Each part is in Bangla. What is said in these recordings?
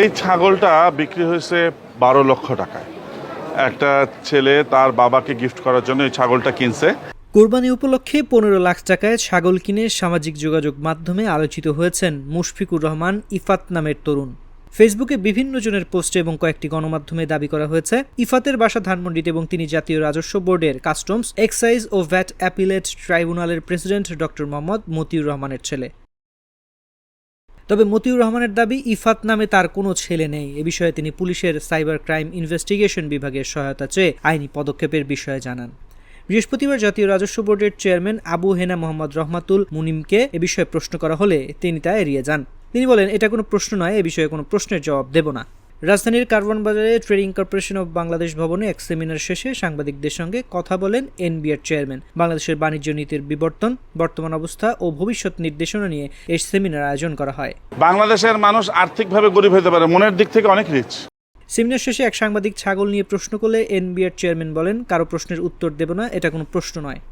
এই ছাগলটা বিক্রি হয়েছে 12 লক্ষ টাকায়। একটা ছেলে তার বাবাকে গিফট করার জন্য এই ছাগলটা কিনছে। কোরবানি উপলক্ষে 15 লাখ টাকায় ছাগল কিনে সামাজিক যোগাযোগ মাধ্যমে আলোচিত হয়েছেন মুশফিকুর রহমান ইফাত নামের তরুণ। ফেসবুকে বিভিন্ন জনের পোস্টে এবং কয়েকটি গণমাধ্যমে দাবি করা হয়েছে ইফাতের বাসা ধানমন্ডিতে এবং তিনি জাতীয় রাজস্ব বোর্ডের কাস্টমস, এক্সাইজ ও ভ্যাট অ্যাপিলেট ট্রাইব্যুনালের প্রেসিডেন্ট ডক্টর মোহাম্মদ মতিউর রহমানের ছেলে। তবে মতিউর রহমানের দাবি ইফাত নামে তার কোনো ছেলে নেই। এ বিষয়ে তিনি পুলিশের সাইবার ক্রাইম ইনভেস্টিগেশন বিভাগের সহায়তা চেয়ে আইনি পদক্ষেপের বিষয়ে জানান। বৃহস্পতিবার জাতীয় রাজস্ব বোর্ডের চেয়ারম্যান আবু হেনা মোহাম্মদ রহমাতুল মুনিমকে এ বিষয়ে প্রশ্ন করা হলে তিনি তা এড়িয়ে যান। তিনি বলেন, এটা কোনো প্রশ্ন নয়, এ বিষয়ে কোনো প্রশ্নের জবাব দেব না। রাজধানীর কারওয়ান বাজারে ট্রেডিং কর্পোরেশন অব বাংলাদেশ ভবনে এক সেমিনার শেষে সাংবাদিকদের সঙ্গে কথা বলেন এনবিআর চেয়ারম্যান। বাংলাদেশের বাণিজ্য নীতির বিবর্তন, বর্তমান অবস্থা ও ভবিষ্যৎ নির্দেশনা নিয়ে এই সেমিনার আয়োজন করা হয়। বাংলাদেশের মানুষ আর্থিকভাবে গরিব হতে পারে, মনের দিক থেকে অনেক রিচ। সেমিনার শেষে এক সাংবাদিক ছাগল নিয়ে প্রশ্ন করলে এনবিআর চেয়ারম্যান বলেন, কারো প্রশ্নের উত্তর দেব না, এটা কোনো প্রশ্ন নয়।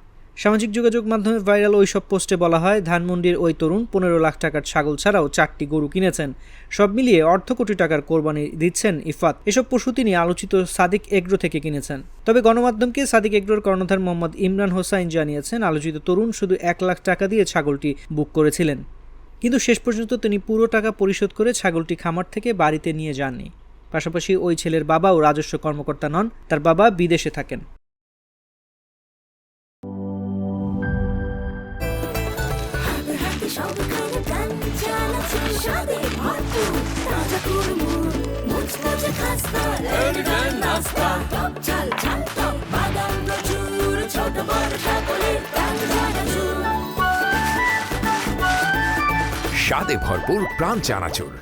সামাজিক যোগাযোগ মাধ্যমে ভাইরাল ওই সব পোস্টে বলা হয় ধানমন্ডির ওই তরুণ 15 লাখ টাকার ছাগল ছাড়াও 4টি গরু কিনেছেন। সব মিলিয়ে অর্ধ কোটি টাকার কোরবানি দিচ্ছেন ইফাত। এসব পশু তিনি আলোচিত সাদিক এগ্রো থেকে কিনেছেন। তবে গণমাধ্যমকে সাদিক এগ্রোর কর্ণধার মোহাম্মদ ইমরান হোসাইন জানিয়েছেন, আলোচিত তরুণ শুধু 1 লাখ টাকা দিয়ে ছাগলটি বুক করেছিলেন, কিন্তু শেষ পর্যন্ত তিনি পুরো টাকা পরিশোধ করে ছাগলটি খামার থেকে বাড়িতে নিয়ে যাননি। পাশাপাশি ওই ছেলের বাবাও রাজস্ব কর্মকর্তা নন, তার বাবা বিদেশে থাকেন। স্বাদে ভরপুর প্রাণ চানাচুর।